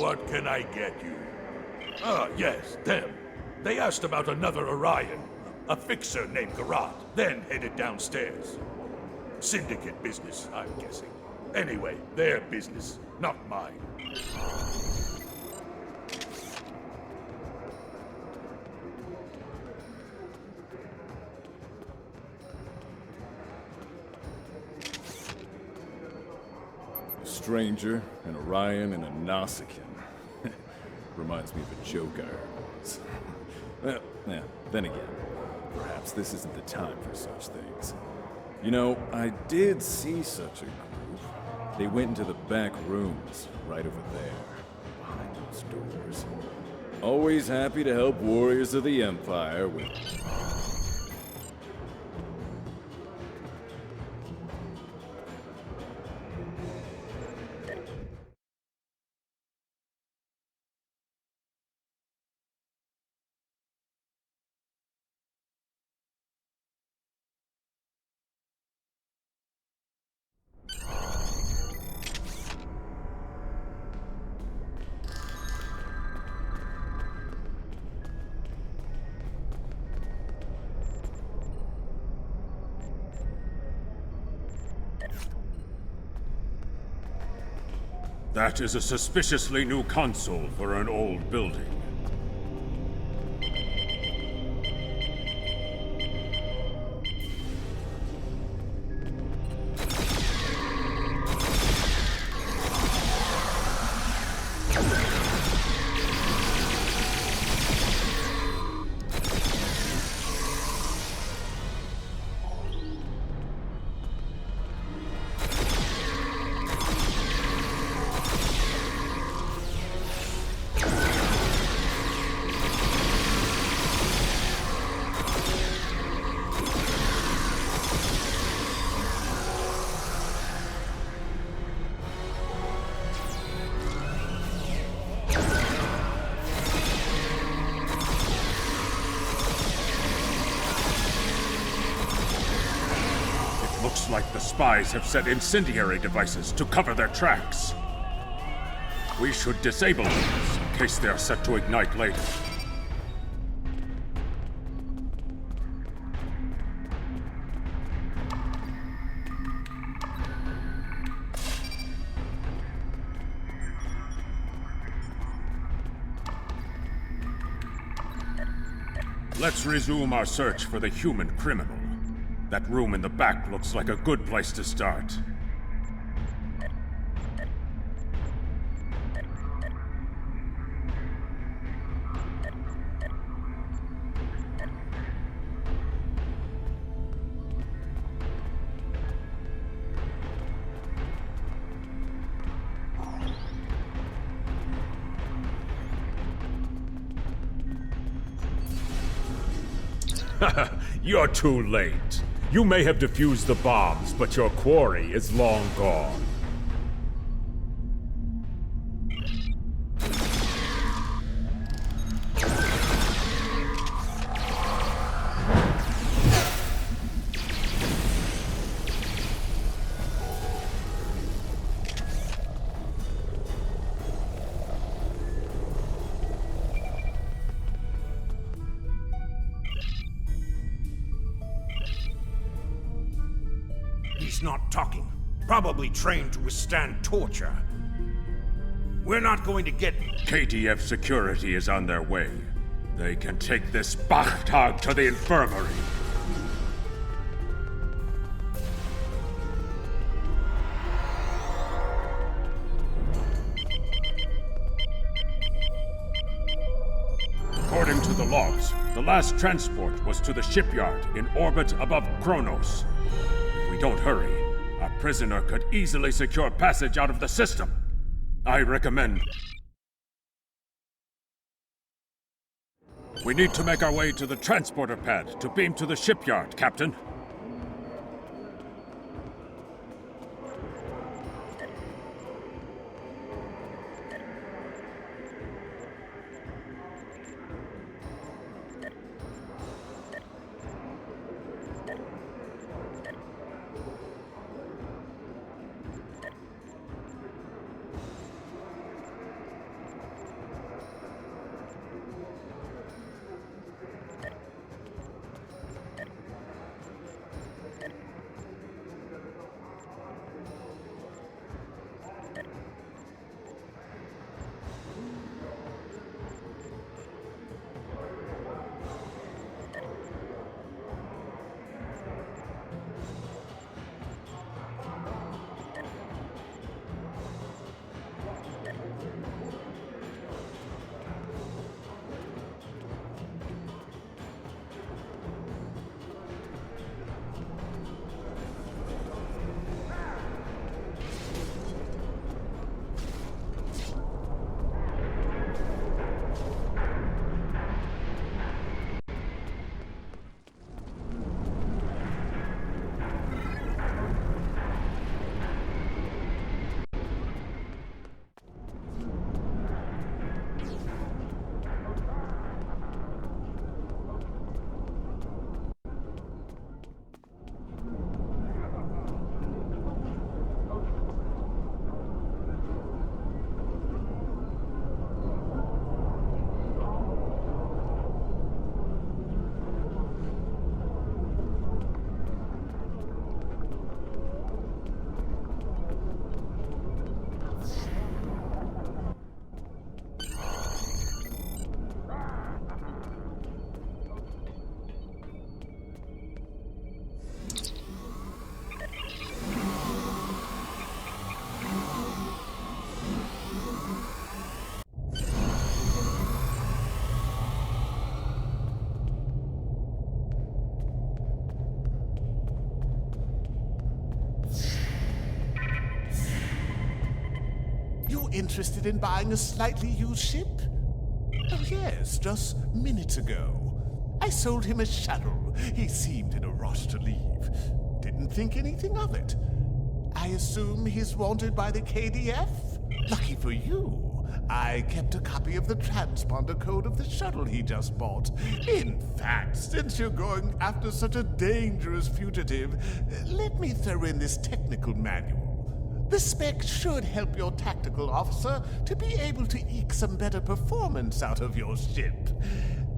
What can I get you? Ah, yes, them. They asked about another Orion, a fixer named Garat, then headed downstairs. Syndicate business, I'm guessing. Anyway, their business, not mine. A stranger, an Orion, and a Nausicaan. Reminds me of a joke I heard once. Well, yeah, then again, perhaps this isn't the time for such things. You know, I did see such a group. They went into the back rooms, right over there, behind those doors. Always happy to help warriors of the Empire with... That is a suspiciously new console for an old building. Looks like the spies have set incendiary devices to cover their tracks. We should disable these in case they are set to ignite later. Let's resume our search for the human criminal. That room in the back looks like a good place to start. You're too late. You may have defused the bombs, but your quarry is long gone. He's not talking. Probably trained to withstand torture. We're not going to get... KDF security is on their way. They can take this Bachtag to the infirmary. According to the logs, the last transport was to the shipyard in orbit above Kronos. If we don't hurry, our prisoner could easily secure passage out of the system. I recommend... We need to make our way to the transporter pad to beam to the shipyard, Captain. interested in buying a slightly used ship? Oh yes, just minutes ago. I sold him a shuttle. He seemed in a rush to leave. Didn't think anything of it. I assume he's wanted by the KDF? Lucky for you. I kept a copy of the transponder code of the shuttle he just bought. In fact, since you're going after such a dangerous fugitive, let me throw in this technical manual. The spec should help your tactical officer to be able to eke some better performance out of your ship.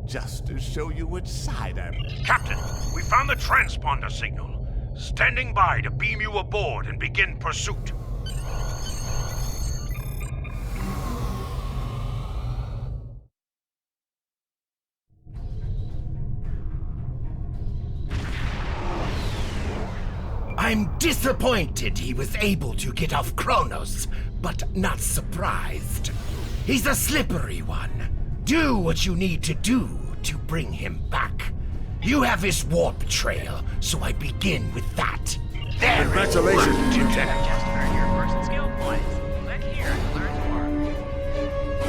Just to show you which side I'm... Captain, we found the transponder signal. Standing by to beam you aboard and begin pursuit. I'm disappointed he was able to get off Kronos, but not surprised. He's a slippery one. Do what you need to do to bring him back. You have his warp trail, so I begin with that. There. Congratulations, Lieutenant. Just earned your first skill points. Click here to learn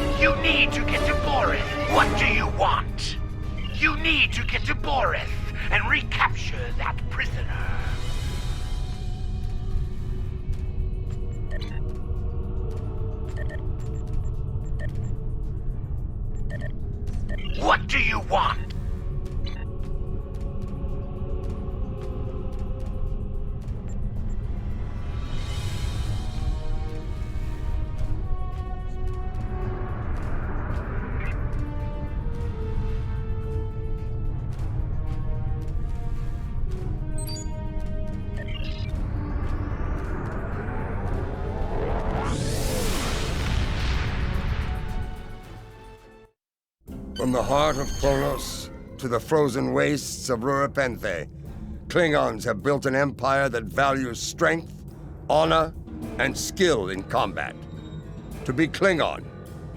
more. You need to get to Borith. What do you want? You need to get to Borith and recapture that prisoner. What do you want? From the heart of Kronos to the frozen wastes of Rurapenthe, Klingons have built an empire that values strength, honor, and skill in combat. To be Klingon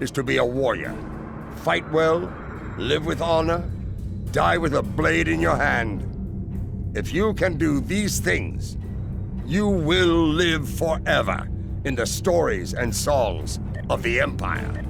is to be a warrior. Fight well, live with honor, die with a blade in your hand. If you can do these things, you will live forever in the stories and songs of the Empire.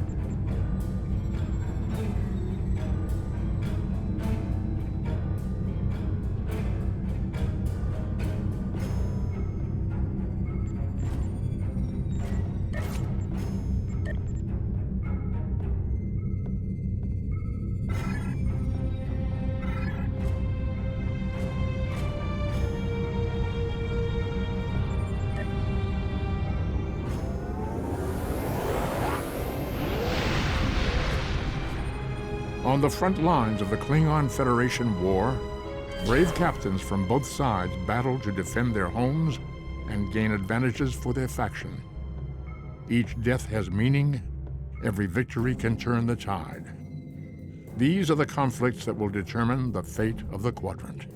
On the front lines of the Klingon Federation war, brave captains from both sides battle to defend their homes and gain advantages for their faction. Each death has meaning. Every victory can turn the tide. These are the conflicts that will determine the fate of the Quadrant.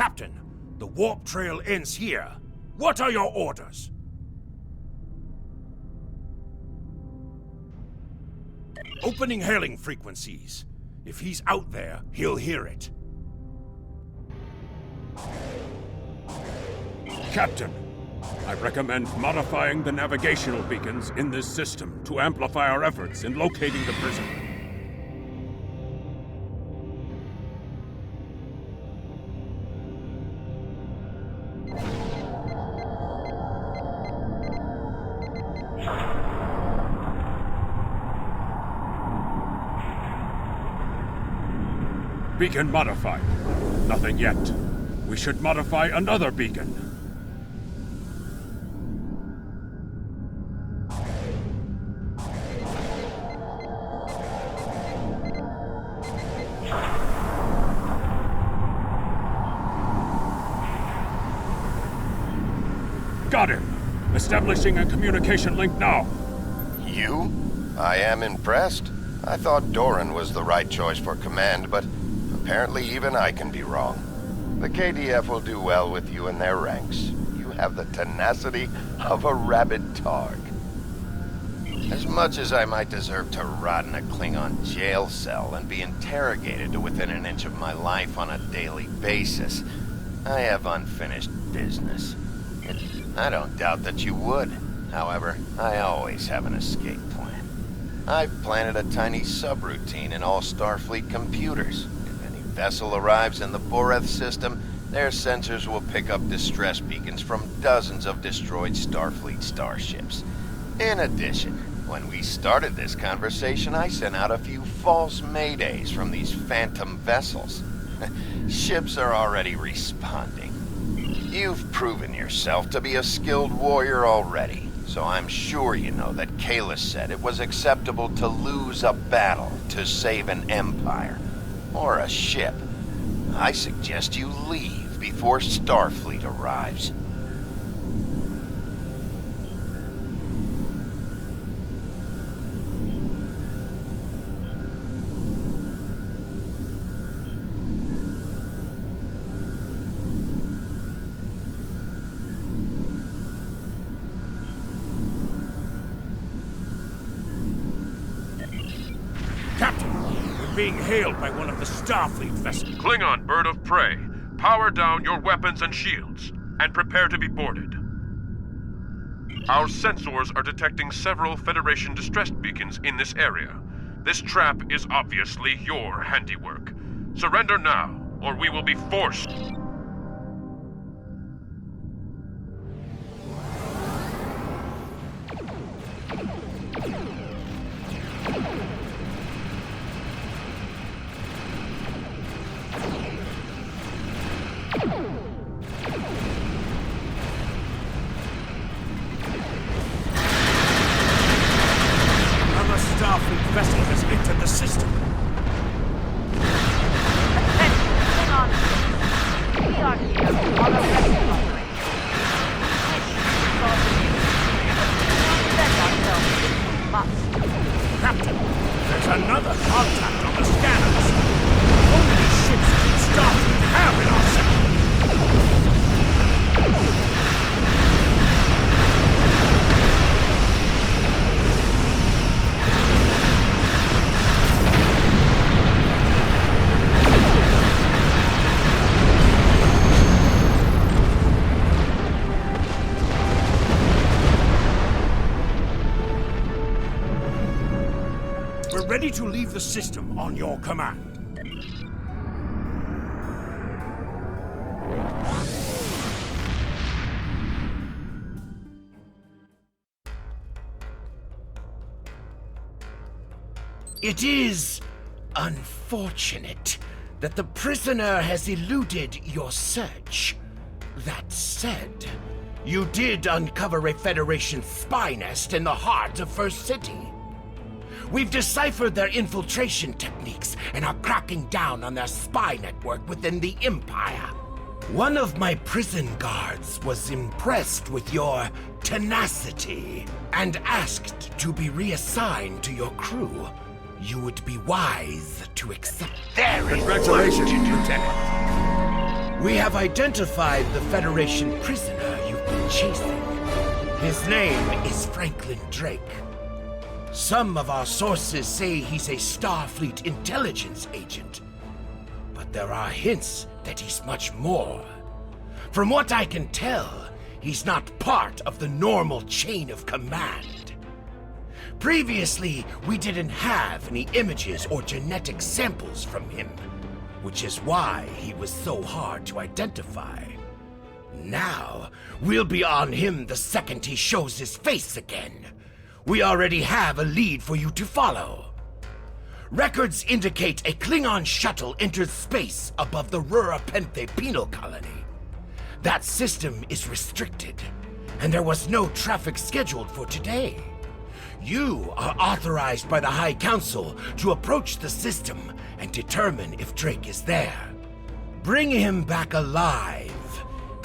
Captain, the warp trail ends here. What are your orders? Opening hailing frequencies. If he's out there, he'll hear it. Captain, I recommend modifying the navigational beacons in this system to amplify our efforts in locating the prisoner. Beacon modified. Nothing yet. We should modify another beacon. Got him! Establishing a communication link now. You? I am impressed. I thought Doran was the right choice for command, but apparently even I can be wrong. The KDF will do well with you in their ranks. You have the tenacity of a rabid targ. As much as I might deserve to rot in a Klingon jail cell and be interrogated to within an inch of my life on a daily basis, I have unfinished business. I don't doubt that you would. However, I always have an escape plan. I've planted a tiny subroutine in all Starfleet computers. If any vessel arrives in the Boreth system, their sensors will pick up distress beacons from dozens of destroyed Starfleet starships. In addition, when we started this conversation, I sent out a few false maydays from these phantom vessels. Ships are already responding. You've proven yourself to be a skilled warrior already, so I'm sure you know that Kalis said it was acceptable to lose a battle to save an empire, or a ship. I suggest you leave before Starfleet arrives. Being hailed by one of the Starfleet vessels. Klingon bird of prey, power down your weapons and shields, and prepare to be boarded. Our sensors are detecting several Federation distress beacons in this area. This trap is obviously your handiwork. Surrender now, or we will be forced. Starfleet vessel has entered the system. Attention, Klingon. We are here on a rescue operation. Defend ourselves if we must. Captain, there's another contact on the scanners. How many ships did Starfleet have in our sector? Ready to leave the system on your command. It is unfortunate that the prisoner has eluded your search. That said, you did uncover a Federation spy nest in the heart of First City. We've deciphered their infiltration techniques and are cracking down on their spy network within the Empire. One of my prison guards was impressed with your tenacity and asked to be reassigned to your crew. You would be wise to accept. Congratulations, Lieutenant. We have identified the Federation prisoner you've been chasing. His name is Franklin Drake. Some of our sources say he's a Starfleet intelligence agent, but there are hints that he's much more. From what I can tell, he's not part of the normal chain of command. Previously, we didn't have any images or genetic samples from him, which is why he was so hard to identify. Now, we'll be on him the second he shows his face again. We already have a lead for you to follow. Records indicate a Klingon shuttle entered space above the Rurapenthe penal colony. That system is restricted, and there was no traffic scheduled for today. You are authorized by the High Council to approach the system and determine if Drake is there. Bring him back alive,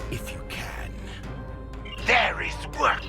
if you can. There is work.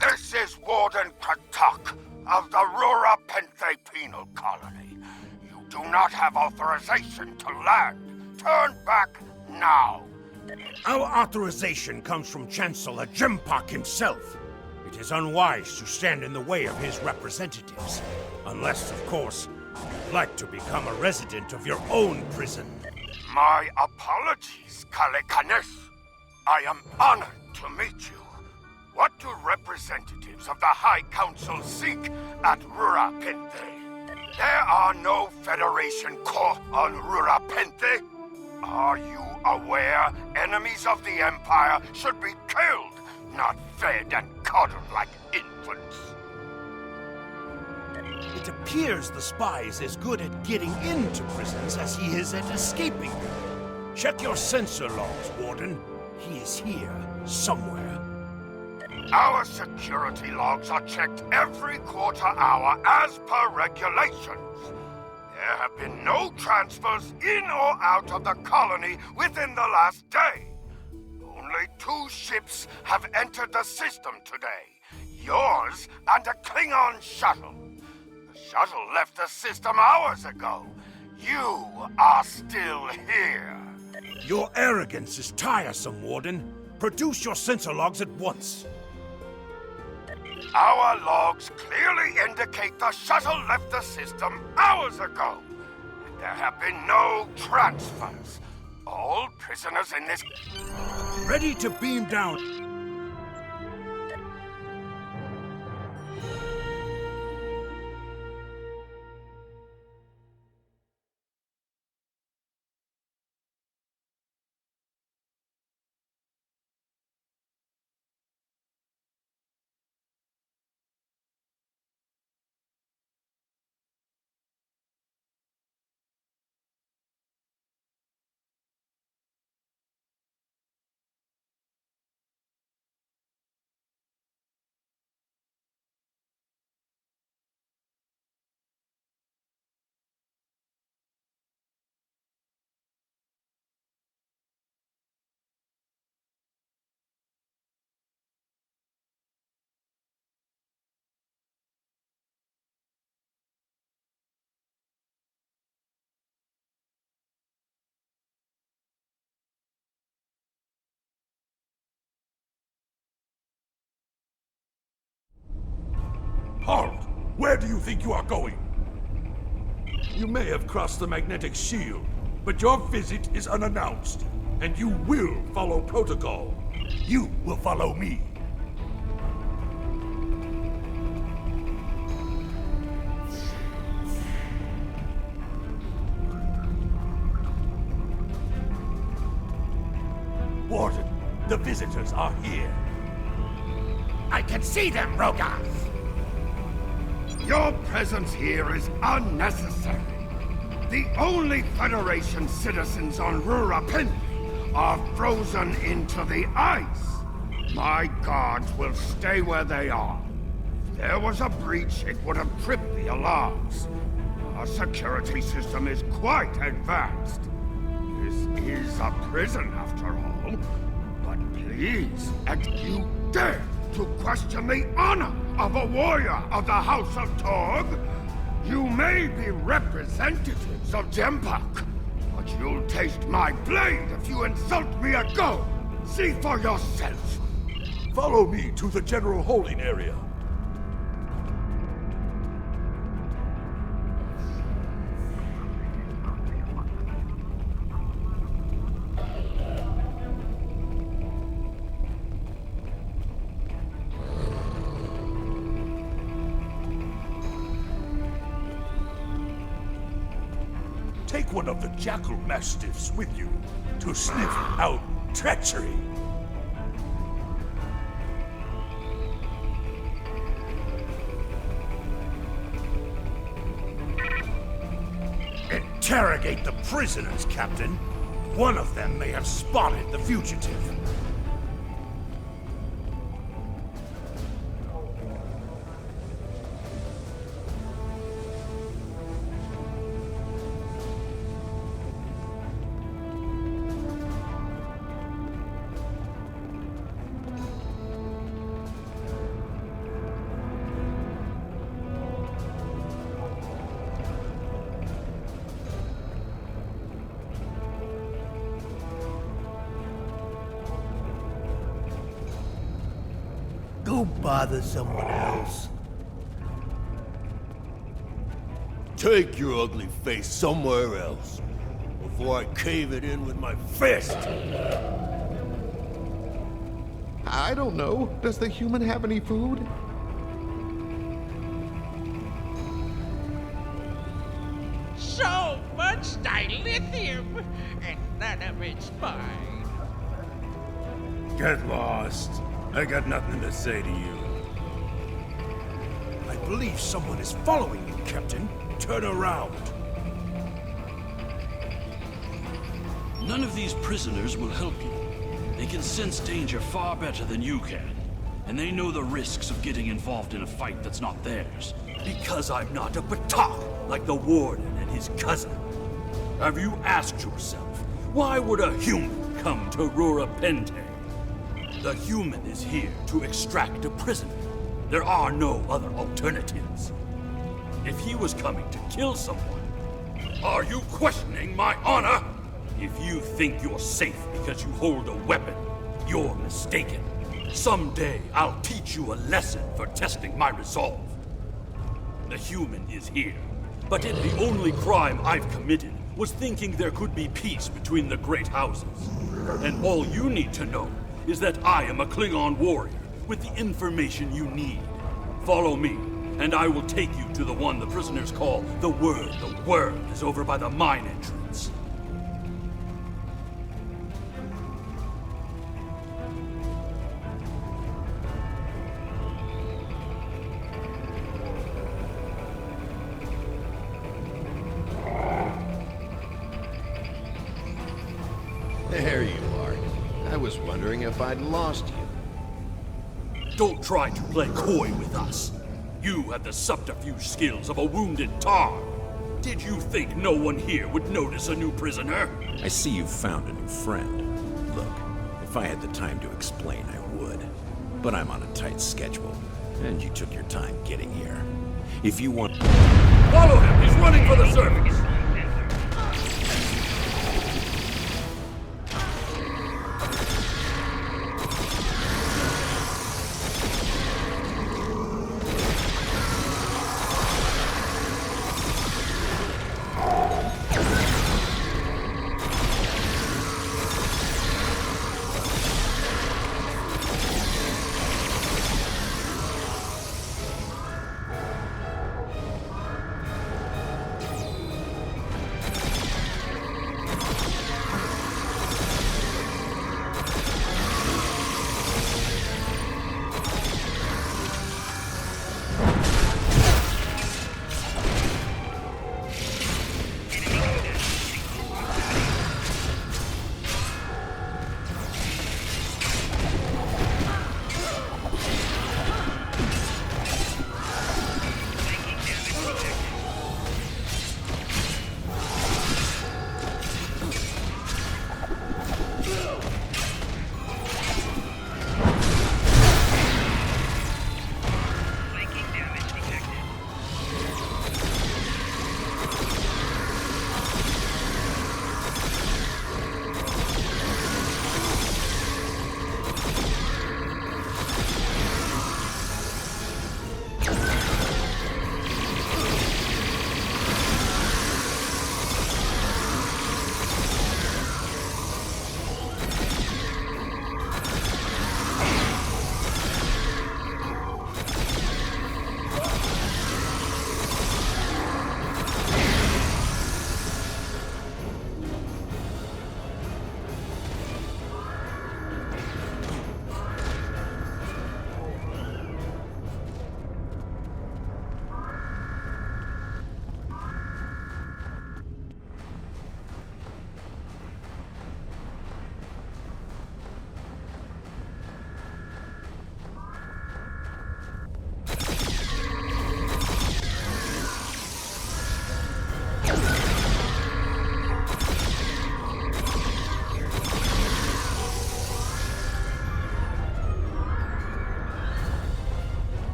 This is Warden Katak of the Rurapenthe Penal Colony. You do not have authorization to land. Turn back now. Our authorization comes from Chancellor Jimpak himself. It is unwise to stand in the way of his representatives. Unless, of course, you'd like to become a resident of your own prison. My apologies, Kalekanes. I am honored to meet you. What do representatives of the High Council seek at Rurapenthe? There are no Federation corps on Rurapenthe. Are you aware enemies of the Empire should be killed, not fed and coddled like infants? It appears the spy is as good at getting into prisons as he is at escaping them. Check your sensor logs, Warden. He is here, somewhere. Our security logs are checked every quarter hour as per regulations. There have been no transfers in or out of the colony within the last day. Only 2 ships have entered the system today. Yours and a Klingon shuttle. The shuttle left the system hours ago. You are still here. Your arrogance is tiresome, Warden. Produce your sensor logs at once. Our logs clearly indicate the shuttle left the system hours ago. And there have been no transfers. All prisoners in this... Ready to beam down. Halt! Where do you think you are going? You may have crossed the magnetic shield, but your visit is unannounced, and you will follow protocol. You will follow me. Warden, the visitors are here. I can see them, Rogas! Your presence here is unnecessary. The only Federation citizens on Rurapenthe are frozen into the ice. My guards will stay where they are. If there was a breach, it would have tripped the alarms. Our security system is quite advanced. This is a prison, after all. But please, and you dare to question the honor of a warrior of the House of Torg? You may be representatives of Jempak, but you'll taste my blade if you insult me at go. See for yourself. Follow me to the general holding area. Take one of the jackal mastiffs with you to sniff out treachery. Interrogate the prisoners, Captain. One of them may have spotted the fugitive. Go bother someone else. Take your ugly face somewhere else before I cave it in with my fist. I don't know. Does the human have any food? So much dilithium, and none of it's mine. Get lost. I got nothing to say to you. I believe someone is following you, Captain. Turn around. None of these prisoners will help you. They can sense danger far better than you can. And they know the risks of getting involved in a fight that's not theirs. Because I'm not a Batak like the Warden and his cousin. Have you asked yourself, why would a human come to Rura Pente? The human is here to extract a prisoner. There are no other alternatives. If he was coming to kill someone, are you questioning my honor? If you think you're safe because you hold a weapon, you're mistaken. Someday I'll teach you a lesson for testing my resolve. The human is here, but yet the only crime I've committed was thinking there could be peace between the great houses. And all you need to know is that I am a Klingon warrior with the information you need. Follow me, and I will take you to the one the prisoners call the Word. The Word is over by the mine entrance. There you are. I was wondering if I'd lost you. Don't try to play coy with us. You have the subterfuge skills of a wounded tar. Did you think no one here would notice a new prisoner? I see you've found a new friend. Look, if I had the time to explain, I would. But I'm on a tight schedule, and you took your time getting here. If you want... Follow him! He's running for the surface!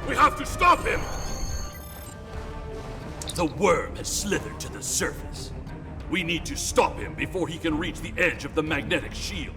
We have to stop him! The worm has slithered to the surface. We need to stop him before he can reach the edge of the magnetic shield.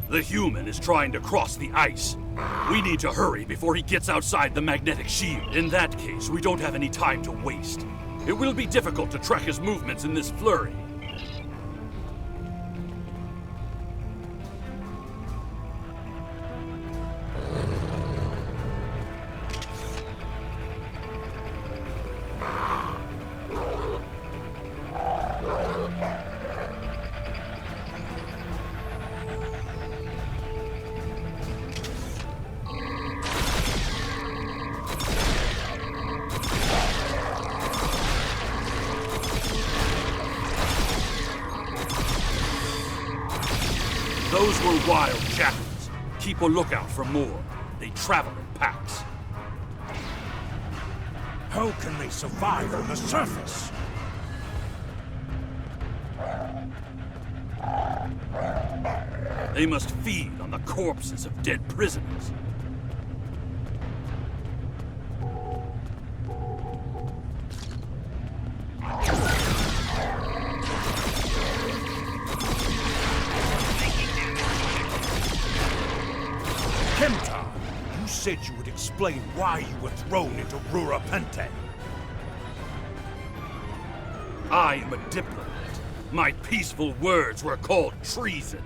The human is trying to cross the ice. We need to hurry before he gets outside the magnetic shield. In that case, we don't have any time to waste. It will be difficult to track his movements in this flurry. Those were wild jackals. Keep a lookout for more. They travel in packs. How can they survive on the surface? They must feed on the corpses of dead prisoners. Kemtar, you said you would explain why you were thrown into Rurapente. I am a diplomat. My peaceful words were called treason.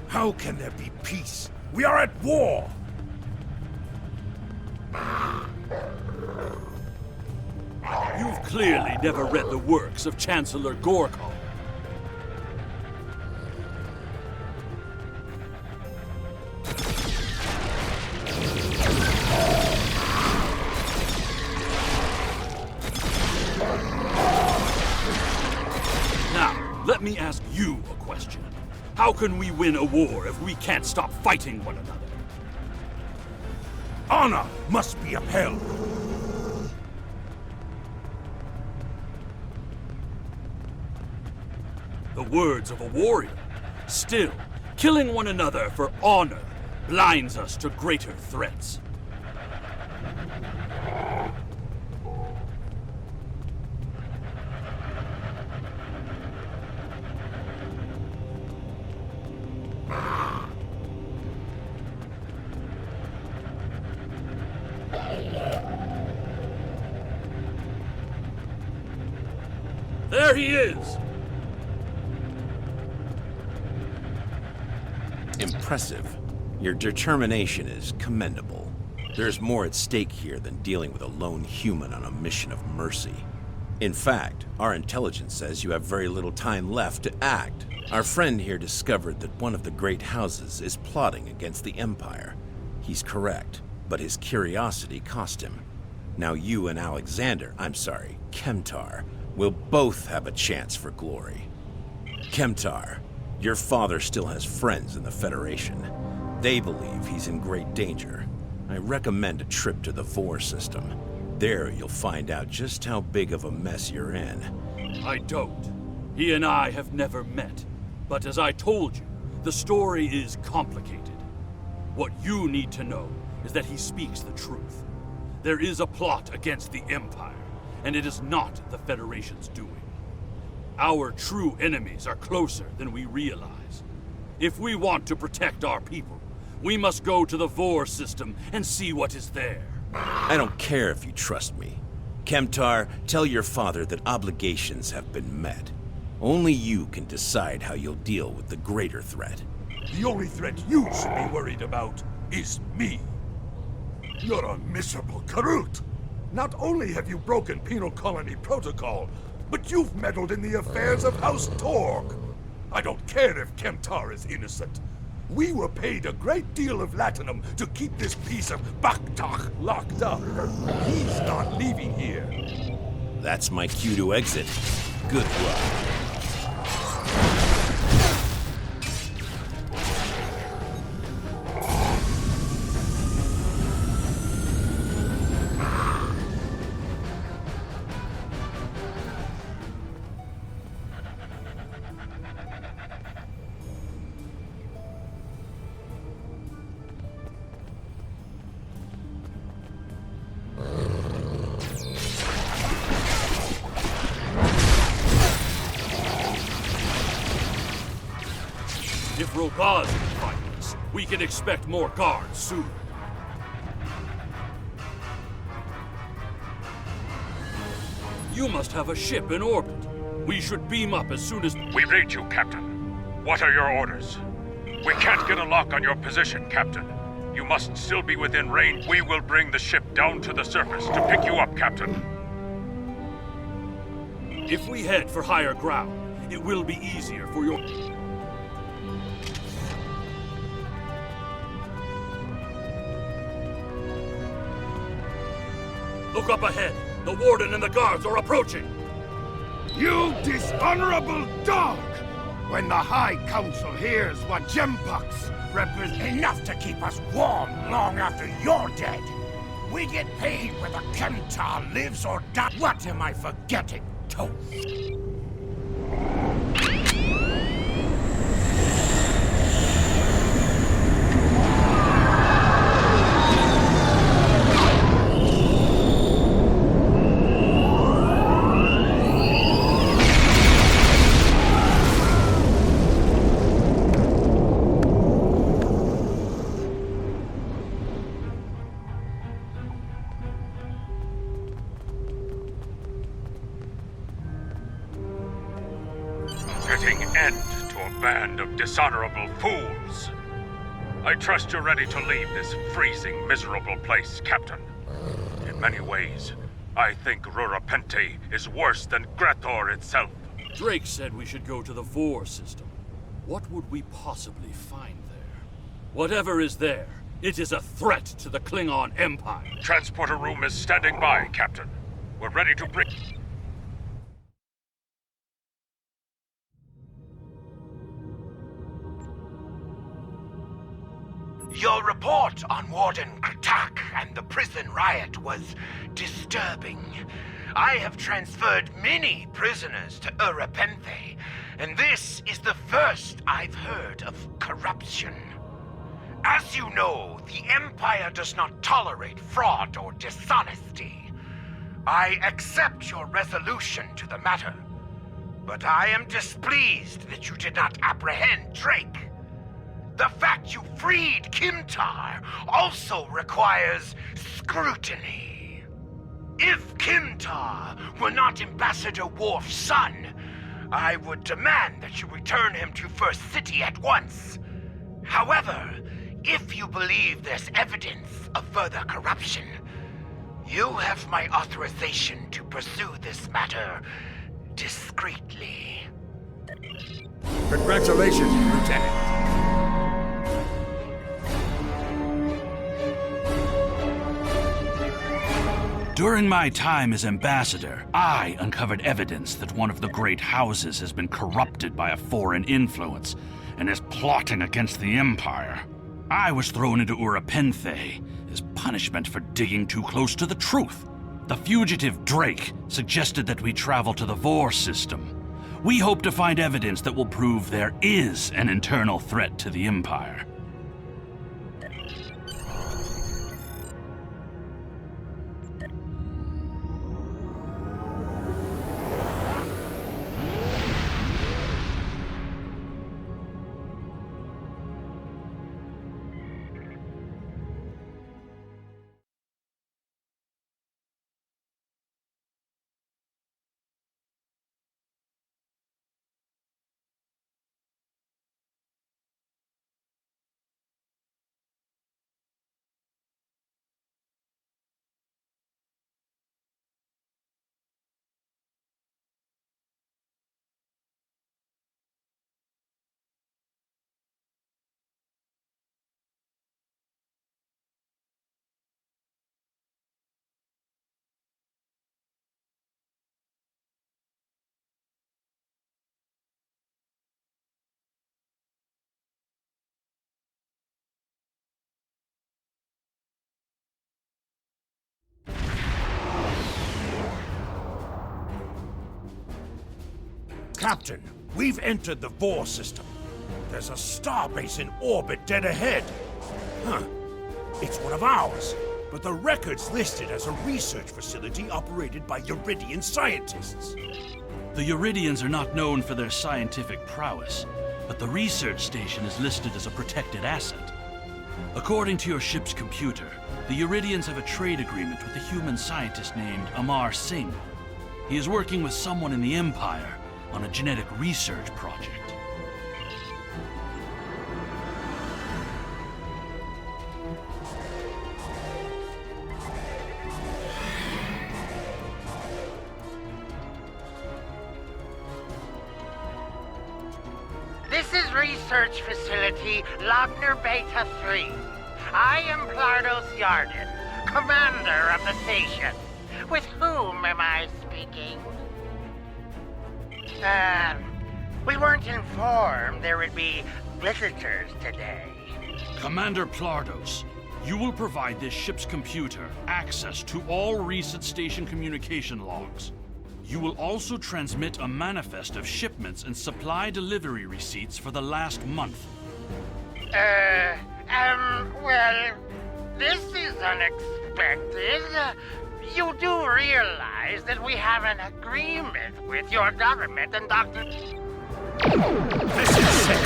How can there be peace? We are at war! You've clearly never read the works of Chancellor Gorkon. Now, let me ask you a question. How can we win a war if we can't stop fighting one another? Honor must be upheld. The words of a warrior. Still, killing one another for honor blinds us to greater threats. There he is! Impressive. Your determination is commendable. There's more at stake here than dealing with a lone human on a mission of mercy. In fact, our intelligence says you have very little time left to act. Our friend here discovered that one of the great houses is plotting against the Empire. He's correct, but his curiosity cost him. Now you and Kemtar, will both have a chance for glory. Kemtar, your father still has friends in the Federation. They believe he's in great danger. I recommend a trip to the Vor system. There you'll find out just how big of a mess you're in. I don't. He and I have never met. But as I told you, the story is complicated. What you need to know is that he speaks the truth. There is a plot against the Empire, and it is not the Federation's doing. Our true enemies are closer than we realize. If we want to protect our people, we must go to the Vor system and see what is there. I don't care if you trust me. Kemtar, tell your father that obligations have been met. Only you can decide how you'll deal with the greater threat. The only threat you should be worried about is me. You're a miserable Karut. Not only have you broken penal colony protocol, but you've meddled in the affairs of House Torg. I don't care if Kemtar is innocent. We were paid a great deal of latinum to keep this piece of Baktak locked up. He's not leaving here. That's my cue to exit. Good luck. If Rogaz can fight us, we can expect more guards soon. You must have a ship in orbit. We should beam up as soon as... We read you, Captain. What are your orders? We can't get a lock on your position, Captain. You must still be within range. We will bring the ship down to the surface to pick you up, Captain. If we head for higher ground, it will be easier for your... Look up ahead. The Warden and the guards are approaching. You dishonorable dog! When the High Council hears what Gempucks represent... Enough to keep us warm long after you're dead. We get paid whether Kemtar lives or dies. What am I forgetting, Toast? Putting end to a band of dishonorable fools. I trust you're ready to leave this freezing, miserable place, Captain. In many ways, I think Rurapente is worse than Grathor itself. Drake said we should go to the Vor system. What would we possibly find there? Whatever is there, it is a threat to the Klingon Empire. Transporter room is standing by, Captain. We're ready to bring... Your report on Warden Kratak and the prison riot was disturbing. I have transferred many prisoners to Urapenthe, and this is the first I've heard of corruption. As you know, the Empire does not tolerate fraud or dishonesty. I accept your resolution to the matter, but I am displeased that you did not apprehend Drake. The fact you freed Kimtar also requires scrutiny. If Kimtar were not Ambassador Worf's son, I would demand that you return him to First City at once. However, if you believe there's evidence of further corruption, you have my authorization to pursue this matter discreetly. Congratulations, Lieutenant. During my time as ambassador, I uncovered evidence that one of the great houses has been corrupted by a foreign influence and is plotting against the Empire. I was thrown into Urapenthe as punishment for digging too close to the truth. The fugitive Drake suggested that we travel to the Vor system. We hope to find evidence that will prove there is an internal threat to the Empire. Captain, we've entered the Vor system. There's a starbase in orbit dead ahead. Huh. It's one of ours, but the record's listed as a research facility operated by Uridian scientists. The Uridians are not known for their scientific prowess, but the research station is listed as a protected asset. According to your ship's computer, the Uridians have a trade agreement with a human scientist named Amar Singh. He is working with someone in the Empire on a genetic research project. This is Research Facility Logner Beta 3. I am Plardos Yarden, commander of the station. With whom am I speaking? We weren't informed there would be visitors today. Commander Plardos, you will provide this ship's computer access to all recent station communication logs. You will also transmit a manifest of shipments and supply delivery receipts for the last month. Well, this is unexpected. You do realize that we have an agreement with your government and Dr. This is sick.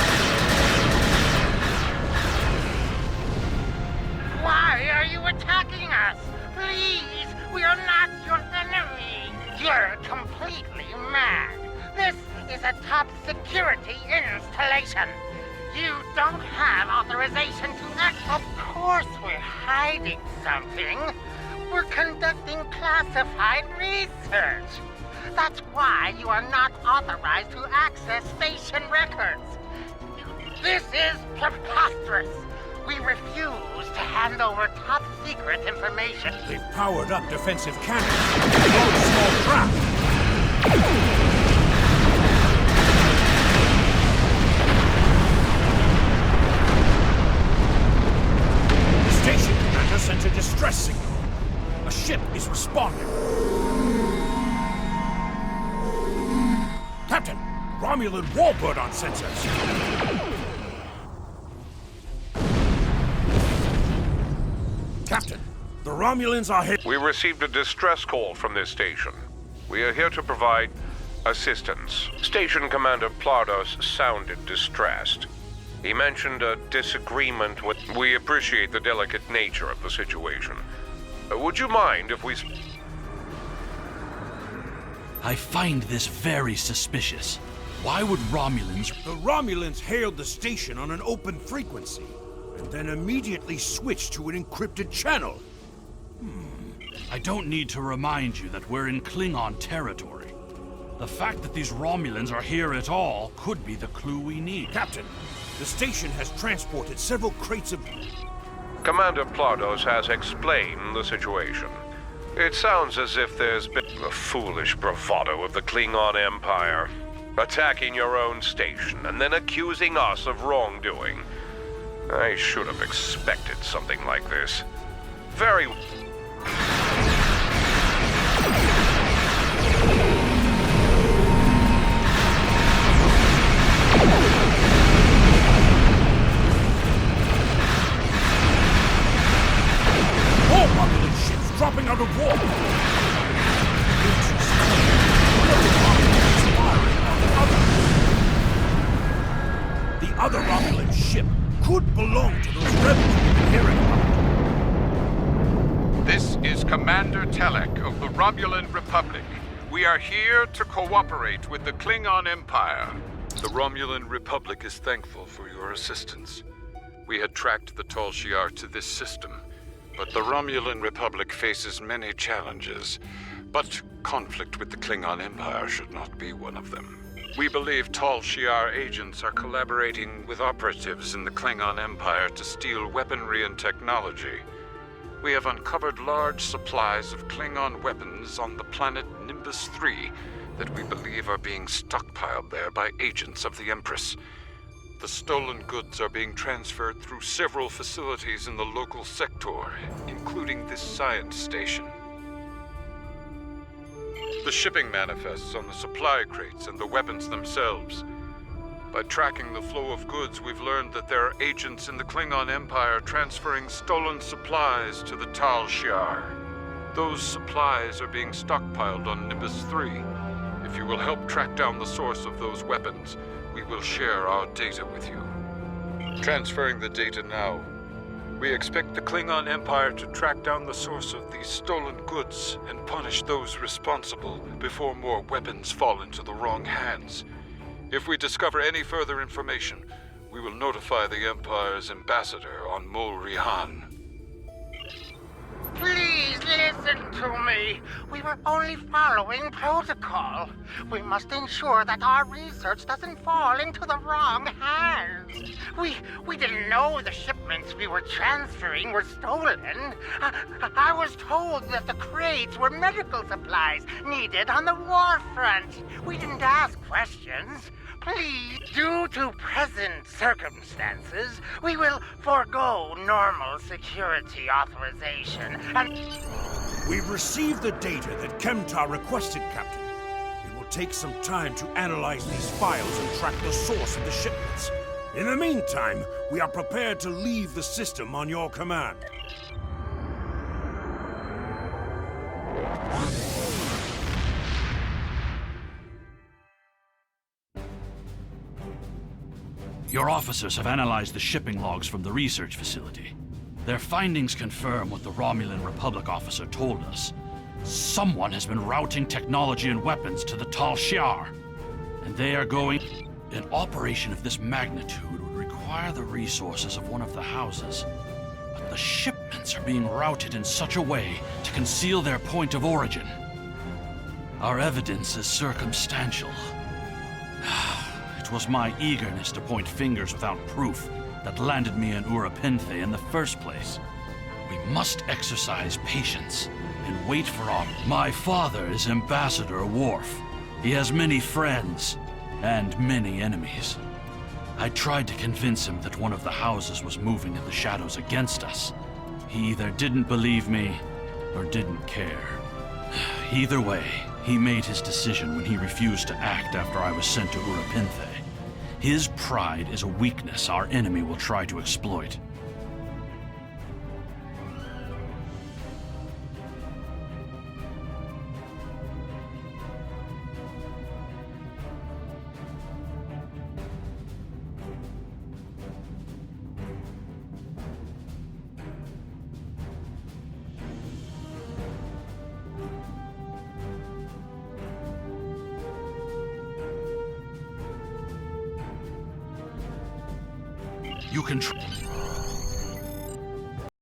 Why are you attacking us? Please, we are not your enemy. You're completely mad. This is a top security installation. You don't have authorization to act. Of course we're hiding something. We're conducting classified research. That's why you are not authorized to access station records. This is preposterous. We refuse to hand over top secret information. They've powered up defensive cannons. Blown small craft. Station commander sent a distress signal. A ship is responding. Captain, Romulan warbird on sensors. Captain, the Romulans are hit. We received a distress call from this station. We are here to provide assistance. Station Commander Plardos sounded distressed. He mentioned a disagreement with... We appreciate the delicate nature of the situation. Would you mind if we... I find this very suspicious. Why would Romulans... The Romulans hailed the station on an open frequency, and then immediately switched to an encrypted channel. I don't need to remind you that we're in Klingon territory. The fact that these Romulans are here at all could be the clue we need. Captain, the station has transported several crates of... Commander Plardos has explained the situation. It sounds as if there's been a foolish bravado of the Klingon Empire, attacking your own station and then accusing us of wrongdoing. I should have expected something like this. Very... More Romulan ships dropping out of water. The other Romulan ship could belong to those rebels we've been hearing about. This is Commander Telek of the Romulan Republic. We are here to cooperate with the Klingon Empire. The Romulan Republic is thankful for your assistance. We had tracked the Tal Shiar to this system, but the Romulan Republic faces many challenges. But conflict with the Klingon Empire should not be one of them. We believe Tal Shiar agents are collaborating with operatives in the Klingon Empire to steal weaponry and technology. We have uncovered large supplies of Klingon weapons on the planet Nimbus 3 that we believe are being stockpiled there by agents of the Empress. The stolen goods are being transferred through several facilities in the local sector, including this science station. the shipping manifests on the supply crates and the weapons themselves. By tracking the flow of goods, we've learned that there are agents in the Klingon Empire transferring stolen supplies to the Tal Shiar. Those supplies are being stockpiled on Nimbus 3. If you will help track down the source of those weapons, we will share our data with you. Transferring the data now. We expect the Klingon Empire to track down the source of these stolen goods and punish those responsible before more weapons fall into the wrong hands. If we discover any further information, we will notify the Empire's ambassador on Mol Rihan. Please listen to me. We were only following protocol. We must ensure that our research doesn't fall into the wrong hands. We didn't know the shipments we were transferring were stolen. I was told that the crates were medical supplies needed on the war front. We didn't ask questions. Please, due to present circumstances, we will forego normal security authorization and... We've received the data that Kemtar requested, Captain. It will take some time to analyze these files and track the source of the shipments. In the meantime, we are prepared to leave the system on your command. Your officers have analyzed the shipping logs from the research facility. Their findings confirm what the Romulan Republic officer told us. Someone has been routing technology and weapons to the Tal Shiar, and they are going... An operation of this magnitude would require the resources of one of the houses, but the shipments are being routed in such a way to conceal their point of origin. Our evidence is circumstantial. It was my eagerness to point fingers without proof that landed me in Urapinthe in the first place. We must exercise patience and wait for our... My father is Ambassador Worf. He has many friends and many enemies. I tried to convince him that one of the houses was moving in the shadows against us. He either didn't believe me or didn't care. Either way, he made his decision when he refused to act after I was sent to Urapinthe. His pride is a weakness our enemy will try to exploit. You can